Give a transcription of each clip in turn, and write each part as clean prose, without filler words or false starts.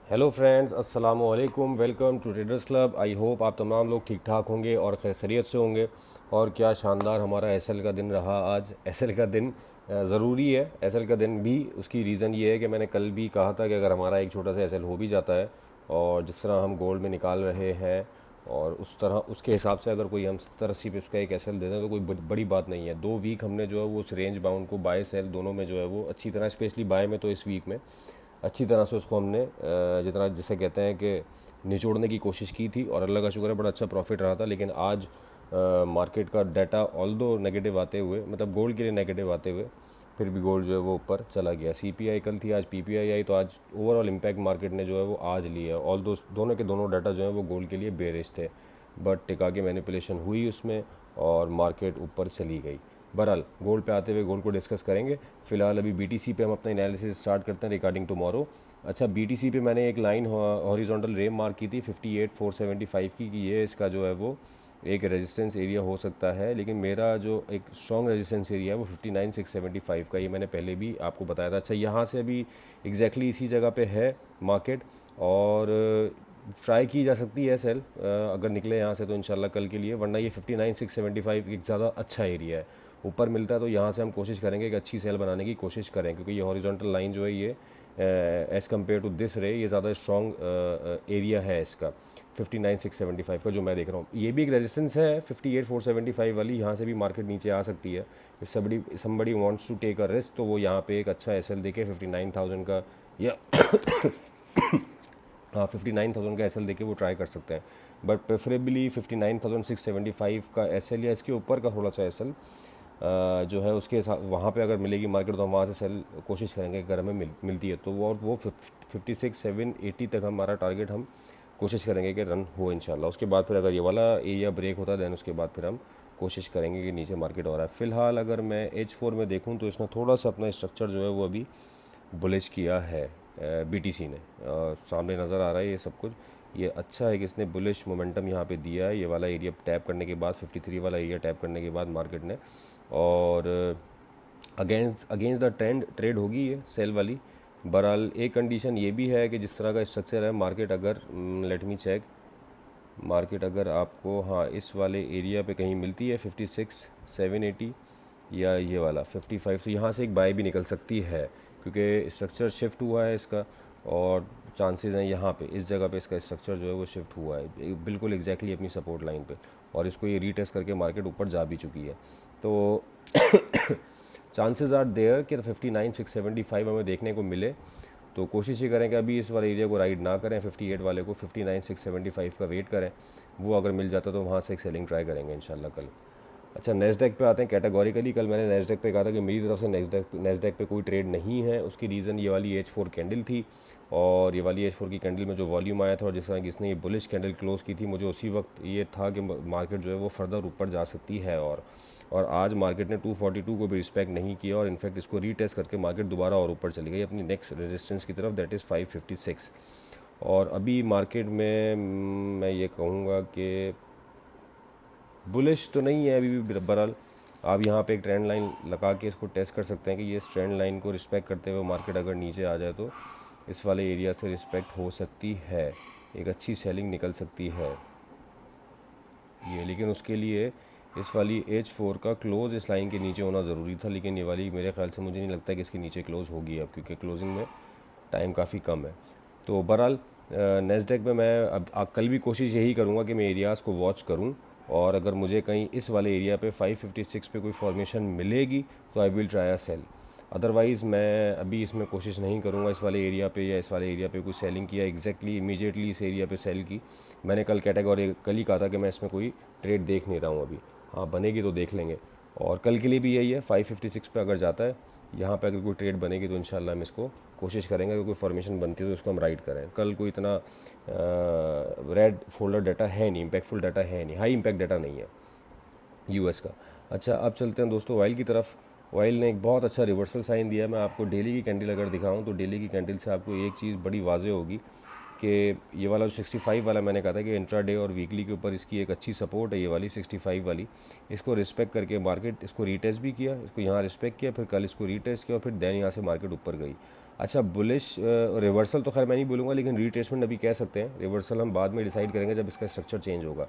Hello friends, अस्सलाम वालेकुम। Welcome to traders club. I hope आप तमाम लोग ठीक ठाक होंगे और खैरियत से होंगे। और क्या शानदार हमारा एसएल का दिन रहा आज। एसएल का दिन ज़रूरी है। एसएल का दिन भी उसकी रीज़न ये है कि मैंने कल भी कहा था कि अगर हमारा एक छोटा सा एसएल हो भी जाता है और जिस तरह हम गोल्ड में निकाल रहे हैं और उस तरह उसके हिसाब से अगर कोई हम 70-80 पे उसका एक एसएल देते हैं तो कोई बड़ी बात नहीं है। 2 वीक हमने जो है वो उस रेंज बाउंड को बाय सेल दोनों में जो है वो अच्छी तरह, स्पेशली बाय में तो इस वीक में अच्छी तरह से उसको हमने जितना जिसे कहते हैं कि निचोड़ने की कोशिश की थी और अल्लाह का शुक्र है बड़ा अच्छा प्रॉफिट रहा था। लेकिन आज मार्केट का डाटा ऑल दो नेगेटिव आते हुए, मतलब गोल्ड के लिए नेगेटिव आते हुए, फिर भी गोल्ड जो है वो ऊपर चला गया। सीपीआई कल थी, आज पीपीआई आई, तो आज ओवरऑल इम्पैक्ट मार्केट ने जो है वो आज लिया है। ऑल दोनों के दोनों डाटा जो है वो गोल्ड के लिए बेरिश थे, बट टिका के मैनिपुलेशन हुई उसमें और मार्केट ऊपर चली गई। बहरहाल गोल्ड पे आते हुए गोल्ड को डिस्कस करेंगे। फ़िलहाल अभी बीटीसी पे हम अपना एनालिसिस स्टार्ट करते हैं रिगार्डिंग टुमारो। अच्छा, बीटीसी पे मैंने एक लाइन हॉरिजॉन्टल रेम मार्क की थी 58,475 की कि ये इसका जो है वो एक रेजिस्टेंस एरिया हो सकता है। लेकिन मेरा जो एक स्ट्रॉन्ग रेजिस्टेंस एरिया है वो 59,675 का, ये मैंने पहले भी आपको बताया था। अच्छा, यहाँ से अभी एग्जैक्टली इसी जगह पे है मार्केट और ट्राई की जा सकती है सेल अगर निकले यहाँ से तो इंशाल्लाह कल के लिए, वरना ये 59,675 एक ज़्यादा अच्छा एरिया है। ऊपर मिलता है तो यहाँ से हम कोशिश करेंगे कि अच्छी सेल बनाने की कोशिश करें, क्योंकि ये हॉरिजॉन्टल लाइन जो है ये एज़ कम्पेयर टू दिस रे ये ज़्यादा स्ट्रॉन्ग एरिया है इसका 59,675 का जो मैं देख रहा हूँ। ये भी एक रेजिस्टेंस है 58,475 वाली, यहाँ से भी मार्केट नीचे आ सकती है। If somebody wants to take a risk तो वो यहाँ पे एक अच्छा एसएल देके 59,000 का या हाँ 59,000 का एसएल देके वो ट्राई कर सकते हैं। बट प्रेफरेबली 59,675 का एसएल या इसके ऊपर का थोड़ा सा एसएल जो है उसके साथ वहाँ पे अगर मिलेगी मार्केट तो हम वहाँ से सेल कोशिश करेंगे अगर हमें मिलती है तो वो 56,780 तक हमारा टारगेट हम कोशिश करेंगे कि रन हो इंशाल्लाह। उसके बाद फिर अगर ये वाला एरिया ब्रेक होता है दैन उसके बाद फिर हम कोशिश करेंगे कि नीचे मार्केट हो रहा है। फ़िलहाल अगर मैं H4 में देखूँ तो इसने थोड़ा सा अपना स्ट्रक्चर जो है वो अभी बुलिश किया है बीटीसी ने। सामने नज़र आ रहा है ये सब कुछ। ये अच्छा है कि इसने बुलिश मोमेंटम यहाँ पे दिया है। ये वाला एरिया टैप करने के बाद 53 वाला एरिया टैप करने के बाद मार्केट ने और अगेंस्ट द ट्रेंड ट्रेड होगी ये सेल वाली। बहरहाल एक कंडीशन ये भी है कि जिस तरह का स्ट्रक्चर है मार्केट अगर लेट मी चेक, मार्केट अगर आपको हाँ इस वाले एरिया पे कहीं मिलती है 56,780 या ये वाला 55, तो यहाँ से एक बाय भी निकल सकती है क्योंकि स्ट्रक्चर शिफ्ट हुआ है इसका और चांसेस हैं यहाँ पे इस जगह पे इसका स्ट्रक्चर जो है वो शिफ्ट हुआ है बिल्कुल एग्जैक्टली अपनी सपोर्ट लाइन पे, और इसको ये रीटेस्ट करके मार्केट ऊपर जा भी चुकी है। तो चांसेस आर देयर कि 59,675 हमें देखने को मिले। तो कोशिश ये करें कि अभी इस वाले एरिया को राइड ना करें, 58 वाले को 59,675 का वेट करें। वो अगर मिल जाता तो वहाँ से एक सेलिंग ट्राई करेंगे इंशाल्लाह कल। अच्छा, नेस्डेक पे आते हैं कैटेगोरिकली। कल मैंने नेस्डेक पे कहा था कि मेरी तरफ से नेस्डेक पे कोई ट्रेड नहीं है। उसकी रीज़न ये वाली H4 कैंडल थी और ये वाली H4 की कैंडल में जो वॉल्यूम आया था और जिस तरह की इसने ये बुलिश कैंडल क्लोज़ की थी, मुझे उसी वक्त ये था कि मार्केट जो है वो फर्दर ऊपर जा सकती है। और आज मार्केट ने 242 को भी रिस्पेक्ट नहीं किया और इनफैक्ट इसको रीटेस्ट करके मार्केट दोबारा और ऊपर चली गई अपनी नेक्स्ट रेजिस्टेंस की तरफ, दैट इज़ 556। और अभी मार्केट में मैं ये कहूँगा कि बुलिश तो नहीं है अभी भी। बहरहाल आप यहाँ पे एक ट्रेंड लाइन लगा के इसको टेस्ट कर सकते हैं कि ये इस ट्रेंड लाइन को रिस्पेक्ट करते हुए मार्केट अगर नीचे आ जाए तो इस वाले एरिया से रिस्पेक्ट हो सकती है, एक अच्छी सेलिंग निकल सकती है ये। लेकिन उसके लिए इस वाली H4 का क्लोज़ इस लाइन के नीचे होना ज़रूरी था, लेकिन ये वाली मेरे ख्याल से मुझे नहीं लगता कि इसके नीचे क्लोज़ होगी अब, क्योंकि क्लोजिंग में टाइम काफ़ी कम है। तो बहरहाल नेस्डेक में मैं अब कल भी कोशिश यही करूँगा कि मैं एरियाज़ को वॉच करूँ और अगर मुझे कहीं इस वाले एरिया पे 556 पे कोई फॉर्मेशन मिलेगी तो I will try a sell. Otherwise मैं अभी इसमें कोशिश नहीं करूँगा इस वाले एरिया पे या इस वाले एरिया पे कोई सेलिंग किया एग्जैक्टली इमीडिएटली इस एरिया पे सेल की। मैंने कल कैटेगरी कल ही कहा था कि मैं इसमें कोई ट्रेड देख नहीं रहा हूँ अभी। हाँ, बनेगी तो देख लेंगे। और कल के लिए भी यही है, 556 पे अगर जाता है यहाँ पे अगर कोई ट्रेड बनेगी तो इंशाल्लाह हम इसको कोशिश करेंगे कि कोई फॉर्मेशन बनती है तो उसको हम राइड करें। कल कोई इतना रेड फोल्डर डाटा है नहीं, इम्पैक्टफुल डाटा है नहीं, हाई इम्पैक्ट डाटा नहीं है यूएस का। अच्छा, अब चलते हैं दोस्तों ऑयल की तरफ। ऑयल ने एक बहुत अच्छा रिवर्सल साइन दिया है। मैं आपको डेली की कैंडल अगर दिखाऊं तो डेली की कैंडल से आपको एक चीज़ बड़ी वाजे होगी कि ये वाला जो 65 वाला मैंने कहा था कि इंट्राडे और वीकली के ऊपर इसकी एक अच्छी सपोर्ट है, ये वाली 65 वाली, इसको रिस्पेक्ट करके मार्केट इसको रीटेस्ट भी किया, इसको यहाँ रिस्पेक्ट किया, फिर कल इसको रीटेस्ट किया और फिर देन यहाँ से मार्केट ऊपर गई। अच्छा बुलिश रिवर्सल तो खैर मैं नहीं बोलूँगा, लेकिन रीट्रेसमेंट अभी कह सकते हैं, रिवर्सल हम बाद में डिसाइड करेंगे जब इसका स्ट्रक्चर चेंज होगा।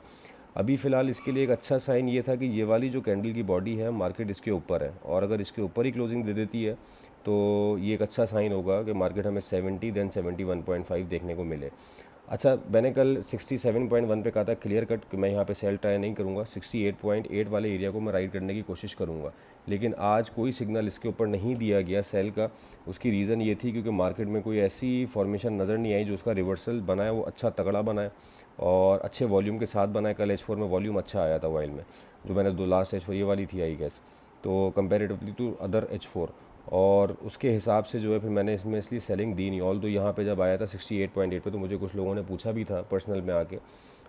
अभी फ़िलहाल इसके लिए एक अच्छा साइन ये था कि ये वाली जो कैंडल की बॉडी है मार्केट इसके ऊपर है, और अगर इसके ऊपर ही क्लोजिंग दे देती है तो ये एक अच्छा साइन होगा कि मार्केट हमें 70 देन 71.5 देखने को मिले। अच्छा मैंने कल 67.1 पे कहा था क्लियर कट कि मैं यहाँ पे सेल ट्राई नहीं करूँगा, 68.8 वाले एरिया को मैं राइड करने की कोशिश करूँगा, लेकिन आज कोई सिग्नल इसके ऊपर नहीं दिया गया सेल का। उसकी रीज़न ये थी क्योंकि मार्केट में कोई ऐसी फॉर्मेशन नज़र नहीं आई जो उसका रिवर्सल बनाया वो अच्छा तगड़ा बनाया और अच्छे वॉल्यूम के साथ बनाया। कल H4 में वॉल्यूम अच्छा आया था वाइल में, जो मैंने दो लास्ट H4 ये वाली थी आई गेस, तो कंपेरेटिवली टू अदर H4, और उसके हिसाब से जो है फिर मैंने इसमें इसलिए सेलिंग दी नहीं। ऑल तो यहाँ पे जब आया था 68.8 पे तो मुझे कुछ लोगों ने पूछा भी था पर्सनल में आके,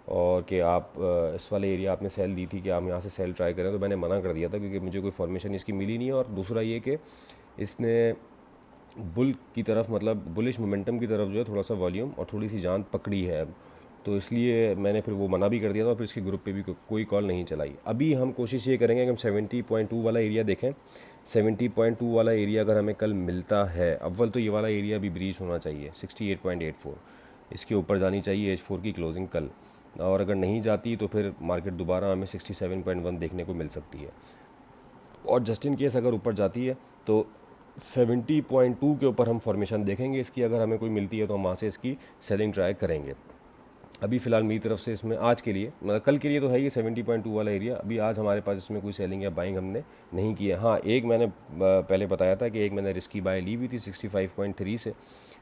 और कि आप इस वाले एरिया आपने सेल दी थी कि आप यहाँ से सेल ट्राई करें, तो मैंने मना कर दिया था क्योंकि मुझे कोई फॉर्मेशन इसकी मिली नहीं है। और दूसरा ये कि इसने बुल की तरफ मतलब बुलिश मोमेंटम की तरफ जो है थोड़ा सा वॉल्यूम और थोड़ी सी जान पकड़ी है अब, तो इसलिए मैंने फिर वो मना भी कर दिया था और फिर इसके ग्रुप पे भी कोई कॉल नहीं चलाई। अभी हम कोशिश ये करेंगे कि हम 70.2 वाला एरिया देखें। 70.2 वाला एरिया अगर हमें कल मिलता है, अव्वल तो ये वाला एरिया भी ब्रीच होना चाहिए 68.84, इसके ऊपर जानी चाहिए H4 की क्लोजिंग कल, और अगर नहीं जाती तो फिर मार्केट दोबारा हमें 67.1 देखने को मिल सकती है। और जस्ट इन केस अगर ऊपर जाती है तो 70.2 के ऊपर हम फॉर्मेशन देखेंगे इसकी, अगर हमें कोई मिलती है तो हम वहाँ से इसकी सेलिंग ट्राई करेंगे। अभी फ़िलहाल मेरी तरफ से इसमें आज के लिए मतलब कल के लिए तो है ये 70.2 वाला एरिया, अभी आज हमारे पास इसमें कोई सेलिंग या बाइंग हमने नहीं की है। हाँ एक मैंने पहले बताया था कि एक मैंने रिस्की बाय ली हुई थी 65.3 से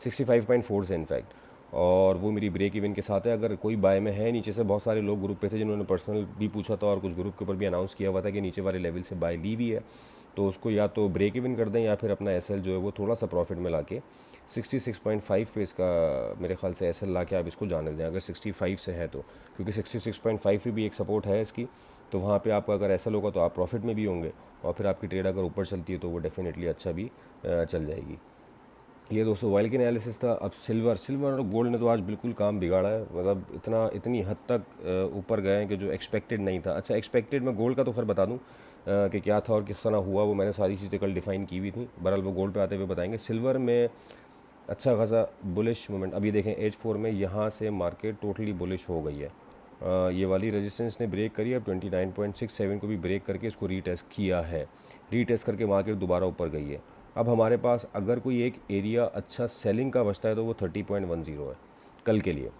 65.4 से इनफैक्ट, और वो मेरी ब्रेक इवन के साथ है। अगर कोई बाय में है, नीचे से बहुत सारे लोग ग्रुप पे थे जिन्होंने पर्सनल भी पूछा था और कुछ ग्रुप के ऊपर भी अनाउंस किया हुआ था कि नीचे वाले लेवल से बाय ली हुई है, तो उसको या तो ब्रेक इवन कर दें या फिर अपना एसएल जो है वो थोड़ा सा प्रॉफिट में लाके 66.5 पे इसका मेरे ख्याल से एसएल ला के आप इसको जाने दें अगर 65 से है तो, क्योंकि 66.5 पे भी एक सपोर्ट है इसकी, तो वहाँ पे आपका अगर एसएल होगा तो आप प्रॉफिट में भी होंगे, और फिर आपकी ट्रेड अगर ऊपर चलती है तो वो डेफिनेटली अच्छा भी चल जाएगी। ये दोस्तों वाइल की एनालिसिस था। अब सिल्वर और गोल्ड ने तो आज बिल्कुल काम बिगाड़ा है, मतलब इतनी हद तक ऊपर गए हैं कि जो एक्सपेक्टेड नहीं था। अच्छा एक्सपेक्टेड मैं गोल्ड का तो खैर बता दूं कि क्या था और किस तरह हुआ, वो मैंने सारी चीज़ें कल डिफ़ाइन की हुई थी, बहरहाल वो गोल्ड पे आते हुए बताएंगे। सिल्वर में अच्छा खासा बुलिश मूवमेंट, अभी देखें H4 में यहाँ से मार्केट टोटली बुलिश हो गई है। ये वाली रेजिस्टेंस ने ब्रेक करी, अब 29.67 को भी ब्रेक करके इसको रीटेस्ट किया है, रीटेस्ट करके मार्केट दोबारा ऊपर गई है। अब हमारे पास अगर कोई एक एरिया अच्छा सेलिंग का बचता है तो वो 30.10 है कल के लिए।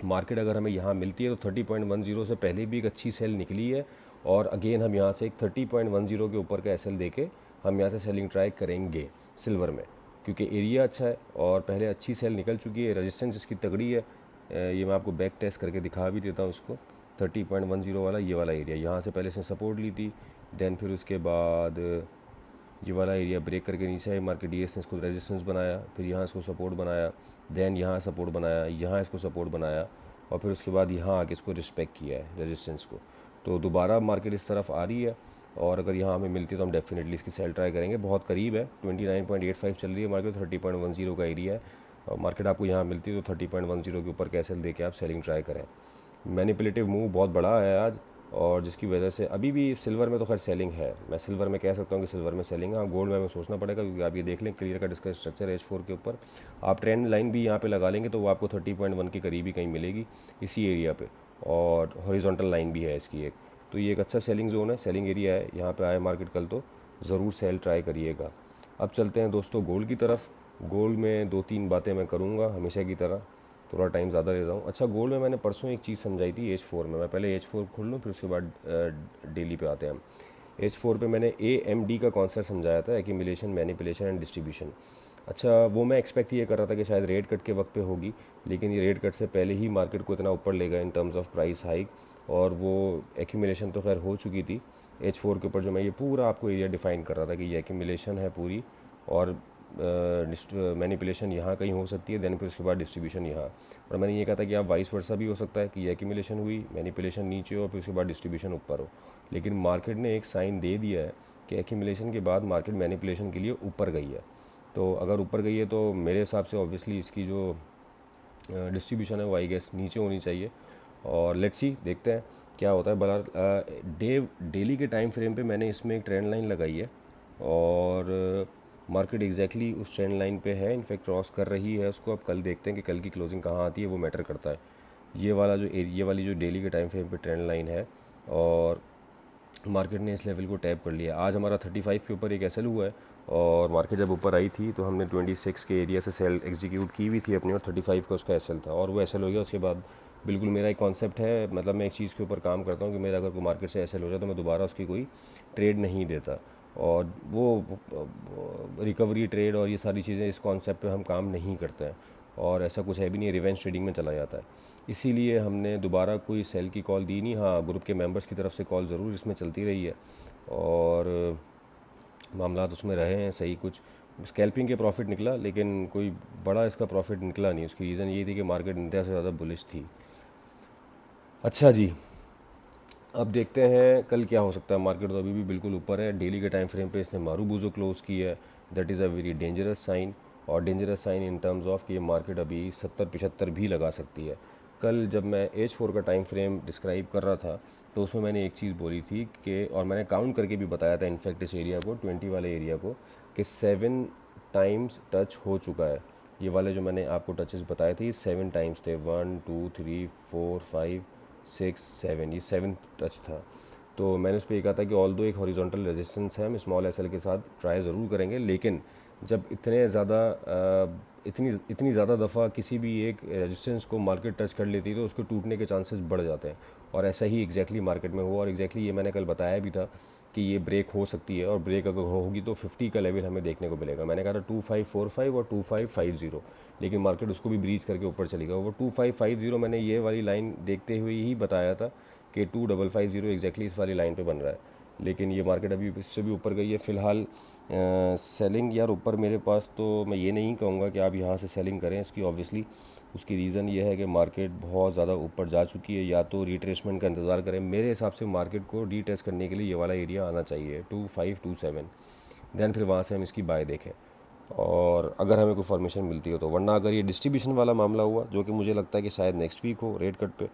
मार्केट अगर हमें यहाँ मिलती है तो 30.10 से पहले भी एक अच्छी सेल निकली है, और अगेन हम यहाँ से एक 30.10 के ऊपर का एसएल देके हम यहाँ से सेलिंग ट्राई करेंगे सिल्वर में, क्योंकि एरिया अच्छा है और पहले अच्छी सेल निकल चुकी है, रेजिस्टेंस इसकी तगड़ी है। ये मैं आपको बैक टेस्ट करके दिखा भी देता हूँ इसको। 30.10 वाला ये वाला एरिया, यहाँ से पहले इसने सपोर्ट ली थी, देन फिर उसके बाद ये वाला एरिया ब्रेक करके नीचे आई मार्केट, ये इसने इसको रेजिस्टेंस बनाया, फिर यहाँ इसको सपोर्ट बनाया, देन यहाँ सपोर्ट बनाया, यहाँ इसको सपोर्ट बनाया, और फिर उसके बाद यहाँ आके इसको रिस्पेक्ट किया है रेजिस्टेंस को। तो दोबारा मार्केट इस तरफ आ रही है, और अगर यहाँ हमें मिलती है तो हम डेफिनेटली इसकी सेल ट्राई करेंगे। बहुत करीब है, 29.85 चल रही है मार्केट, 30.10 का एरिया है, और मार्केट आपको यहाँ मिलती है तो 30.10 के ऊपर कैसे दे के आप सेलिंग ट्राई करें। मैनिपुलेटिव मूव बहुत बड़ा है आज, और जिसकी वजह से अभी भी सिल्वर में तो खैर सेलिंग है, मैं सिल्वर में कह सकता हूँ कि सिल्वर में सेलिंग है। हाँ गोल्ड में हमें सोचना पड़ेगा, क्योंकि आप ये देख लें क्लियर कट इसका स्ट्रक्चर है H4 के ऊपर, आप ट्रेंड लाइन भी यहाँ पे लगा लेंगे तो वो आपको 30.1 के करीब ही कहीं मिलेगी इसी एरिया पे, और हॉरिजॉन्टल लाइन भी है इसकी एक, तो ये एक अच्छा सेलिंग जोन है, सेलिंग एरिया है। यहाँ पे आए मार्केट कल तो ज़रूर सेल ट्राई करिएगा। अब चलते हैं दोस्तों गोल्ड की तरफ। गोल्ड में 2-3 बातें मैं करूँगा हमेशा की तरह, थोड़ा टाइम ज़्यादा ले रहा हूँ। अच्छा गोल्ड में मैंने परसों एक चीज़ समझाई थी H4 में, मैं पहले H4 खोल लूँ फिर उसके बाद डेली पे आते हैं हम। H4 पे मैंने AMD का कॉन्सेप्ट समझाया था, एक्यूमुलेशन, मैनिपुलेशन एंड डिस्ट्रीब्यूशन। अच्छा वो मैं एक्सपेक्ट ये कर रहा था कि शायद रेट कट के वक्त पे होगी, लेकिन ये रेट कट से पहले ही मार्केट को इतना ऊपर ले गया इन टर्म्स ऑफ प्राइस हाइक, और वो एक्यूमुलेशन तो खैर हो चुकी थी H4 के ऊपर, जो मैं ये पूरा आपको एरिया डिफ़ाइन कर रहा था कि ये एक्यूमुलेशन है पूरी, और मैनिपुलेशन यहाँ कहीं हो सकती है, देन फिर उसके बाद डिस्ट्रीब्यूशन यहाँ। और मैंने ये कहा था कि आप वाइस वर्सा भी हो सकता है कि ये एक्यूमुलेशन हुई, मैनिपुलेशन नीचे हो, फिर उसके बाद डिस्ट्रीब्यूशन ऊपर हो, लेकिन मार्केट ने एक साइन दे दिया है कि एक्यूमुलेशन के बाद मार्केट मैनिपुलेशन के लिए ऊपर गई है। तो अगर ऊपर गई है तो मेरे हिसाब से ऑब्वियसली इसकी जो डिस्ट्रीब्यूशन है वो आई गेस नीचे होनी चाहिए। और लेट्स सी, देखते हैं क्या होता है। बहरहाल डेली के टाइम फ्रेम पे मैंने इसमें एक ट्रेंड लाइन लगाई है और मार्केट एग्जैक्टली उस ट्रेंड लाइन पे है, इनफैक्ट क्रॉस कर रही है उसको। अब कल देखते हैं कि कल की क्लोजिंग कहाँ आती है, वो मैटर करता है। ये वाली जो डेली के टाइम फ्रेम पे ट्रेंड लाइन है और मार्केट ने इस लेवल को टैप कर लिया। आज हमारा 35 के ऊपर एक एसएल हुआ है और मार्केट जब ऊपर आई थी तो हमने 26 के एरिया से सेल एग्जीक्यूट की हुई थी अपनी और 35 का उसका एसएल था और वो एसएल हो गया। उसके बाद बिल्कुल मेरा एक कॉन्सेप्ट है, मतलब मैं एक चीज़ के ऊपर काम करता हूँ कि मेरा अगर कोई मार्केट से एसएल हो जाए तो मैं दोबारा उसकी कोई ट्रेड नहीं देता। और वो रिकवरी ट्रेड और ये सारी चीज़ें, इस कॉन्सेप्ट पे हम काम नहीं करते हैं और ऐसा कुछ है भी नहीं, रिवेंज ट्रेडिंग में चला जाता है। इसीलिए हमने दोबारा कोई सेल की कॉल दी नहीं। हाँ, ग्रुप के मेंबर्स की तरफ से कॉल ज़रूर इसमें चलती रही है और मामलात उसमें रहे हैं सही। कुछ स्कैल्पिंग के प्रॉफिट निकला लेकिन कोई बड़ा इसका प्रॉफिट निकला नहीं। उसकी रीज़न ये थी कि मार्केट इंतहा से ज़्यादा बुलिश थी। अच्छा जी, अब देखते हैं कल क्या हो सकता है। मार्केट तो अभी भी बिल्कुल ऊपर है। डेली के टाइम फ्रेम पे इसने मारूबूजो क्लोज़ की है, that is a very dangerous sign. और dangerous sign in terms of कि ये मार्केट अभी 70-75 भी लगा सकती है। कल जब मैं H4 का टाइम फ्रेम डिस्क्राइब कर रहा था तो उसमें मैंने एक चीज़ बोली थी कि, और मैंने काउंट करके भी बताया था इनफैक्ट इस एरिया को, 20 वाले एरिया को, कि 7 टाइम्स टच हो चुका है। ये वाले जो मैंने आपको टचेस बताए थे ये 7 टाइम्स थे, 1 2 3 4 5 6 7, ये 7th टच था। तो मैंने उस पर कहा था कि ऑल दो एक हॉरिजॉन्टल रेजिस्टेंस है, हम स्मॉल एसएल के साथ ट्राई ज़रूर करेंगे, लेकिन जब इतनी ज़्यादा दफ़ा किसी भी एक रेजिस्टेंस को मार्केट टच कर लेती है तो उसके टूटने के चांसेस बढ़ जाते हैं। और ऐसा ही एग्जैक्टली मार्केट में हुआ और एग्जैक्टली ये मैंने कल बताया भी था कि ये ब्रेक हो सकती है और ब्रेक अगर होगी तो 50 का लेवल हमें देखने को मिलेगा। मैंने कहा था 2545 और 2550, लेकिन मार्केट उसको भी ब्रीच करके ऊपर चलेगा। वो 2550 मैंने ये वाली लाइन देखते हुए ही बताया था कि 2550 एग्जैक्टली इस वाली लाइन पे बन रहा है, लेकिन ये मार्केट अभी इससे भी ऊपर गई है। फ़िलहाल सेलिंग यार ऊपर मेरे पास, तो मैं ये नहीं कहूँगा कि आप यहाँ से सेलिंग करें इसकी। ऑब्वियसली उसकी रीज़न ये है कि मार्केट बहुत ज़्यादा ऊपर जा चुकी है, या तो रिट्रेसमेंट का इंतज़ार करें। मेरे हिसाब से मार्केट को रीटेस्ट करने के लिए ये वाला एरिया आना चाहिए 2527, दैन फिर वहाँ से हम इसकी बाय देखें और अगर हमें कोई फॉर्मेशन मिलती हो तो। वरना अगर ये डिस्ट्रीब्यूशन वाला मामला हुआ, जो कि मुझे लगता है कि शायद नेक्स्ट वीक हो रेट कट पे,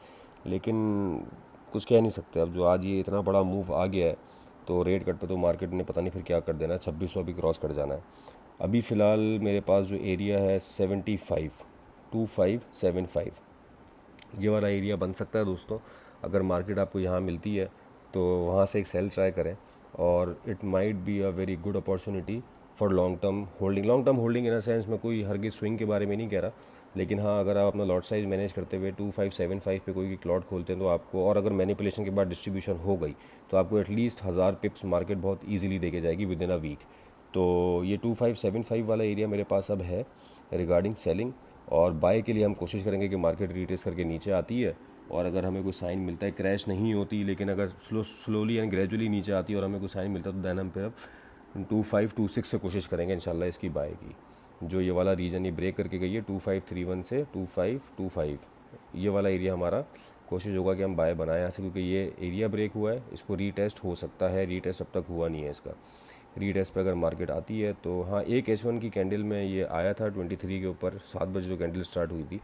लेकिन कुछ कह नहीं सकते। अब जो आज ये इतना बड़ा मूव आ गया है तो रेट कट पे तो मार्केट ने पता नहीं फिर क्या कर देना है, 2600 भी क्रॉस कर जाना है। अभी फ़िलहाल मेरे पास जो एरिया है 2575, ये वाला एरिया बन सकता है दोस्तों। अगर मार्केट आपको यहाँ मिलती है तो वहाँ से एक सेल ट्राई करें और it might be a very good opportunity for long term holding. Long term holding in a sense मैं कोई हरगिज़ स्विंग के बारे में नहीं कह रहा, लेकिन हाँ, अगर आप अपना लॉट साइज़ मैनेज करते हुए 2575 पे कोई लॉट खोलते हैं तो आपको, और अगर मैनिपुलेशन के बाद डिस्ट्रीब्यूशन हो गई तो आपको एटलीस्ट 1000 पिप्स मार्केट बहुत ईजिली देके जाएगी विद इन अ वीक। तो ये 2575 वाला एरिया मेरे पास अब है रिगार्डिंग सेलिंग। और बाय के लिए हम कोशिश करेंगे कि मार्केट रिट्रेस करके नीचे आती है और अगर हमें कोई साइन मिलता है, क्रैश नहीं होती लेकिन अगर स्लोली एंड ग्रेजुअली नीचे आती है और हमें कोई साइन मिलता है तो दैन हम फिर अब 2526 से कोशिश करेंगे इंशाल्लाह इसकी बाय की। जो ये वाला रीजन ये ब्रेक करके गई है 2531 से 2525, ये वाला एरिया हमारा कोशिश होगा कि हम बाय बनाएं यहाँ से, क्योंकि ये एरिया ब्रेक हुआ है, इसको रीटेस्ट हो सकता है। रीटेस्ट अब तक हुआ नहीं है इसका। रीटेस्ट पे अगर मार्केट आती है तो हाँ, एक H1 की कैंडल में ये आया था 23 के ऊपर, 7 बजे जो कैंडल स्टार्ट हुई थी,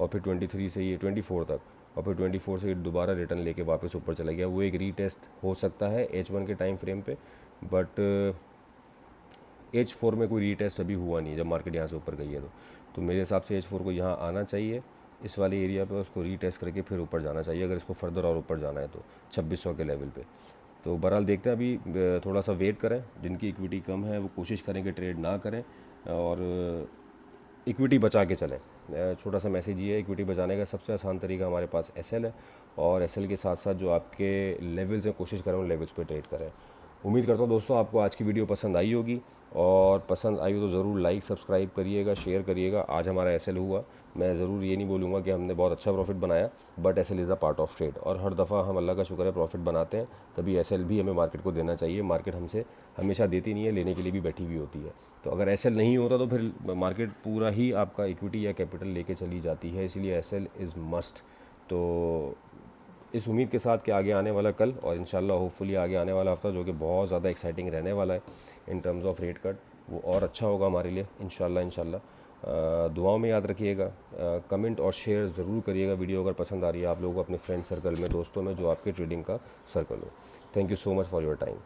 और फिर 23 से ये 24 तक, और फिर 24 से ये दोबारा रिटर्न लेके वापस ऊपर चला गया। वो एक रीटेस्ट हो सकता है H1 के टाइम फ्रेम पे, बट H4 में कोई रीटेस्ट अभी हुआ नहीं जब मार्केट यहाँ से ऊपर गई है। तो मेरे हिसाब से H4 को यहाँ आना चाहिए इस वाले एरिया पे, उसको रीटेस्ट करके फिर ऊपर जाना चाहिए अगर इसको फर्दर और ऊपर जाना है तो 2600 के लेवल पे। तो बहरहाल देखते हैं, अभी थोड़ा सा वेट करें। जिनकी इक्विटी कम है वो कोशिश करें कि ट्रेड ना करें और इक्विटी बचा के चलें। छोटा सा मैसेज ये है, इक्विटी बचाने का सबसे आसान तरीका हमारे पास एसएल है, और एसएल के साथ साथ जो आपके लेवल्स हैं कोशिश करें उन लेवल्स पे ट्रेड करें। उम्मीद करता हूँ दोस्तों आपको आज की वीडियो पसंद आई होगी, और पसंद आई हो तो ज़रूर लाइक सब्सक्राइब करिएगा, शेयर करिएगा। आज हमारा एसएल हुआ, मैं ज़रूर ये नहीं बोलूँगा कि हमने बहुत अच्छा प्रॉफिट बनाया, but SL is a part of trade, और हर दफ़ा हम अल्लाह का शुक्र है प्रॉफिट बनाते हैं। कभी एसएल भी हमें मार्केट को देना चाहिए, मार्केट हमसे हमेशा देती नहीं है, लेने के लिए भी बैठी हुई होती है। तो अगर एसएल नहीं होता तो फिर मार्केट पूरा ही आपका इक्विटी या कैपिटल लेके चली जाती है, इसलिए एसएल इज़ मस्ट। तो इस उम्मीद के साथ कि आगे आने वाला कल और इंशाल्लाह होपफुली आगे आने वाला हफ्ता, जो कि बहुत ज़्यादा एक्साइटिंग रहने वाला है इन टर्म्स ऑफ रेट कट, वो और अच्छा होगा हमारे लिए इंशाल्लाह। दुआओं में याद रखिएगा। कमेंट और शेयर ज़रूर करिएगा वीडियो अगर पसंद आ रही है आप लोगों को अपने फ्रेंड सर्कल में, दोस्तों में जो आपके ट्रेडिंग का सर्कल हो। Thank you so much for your time.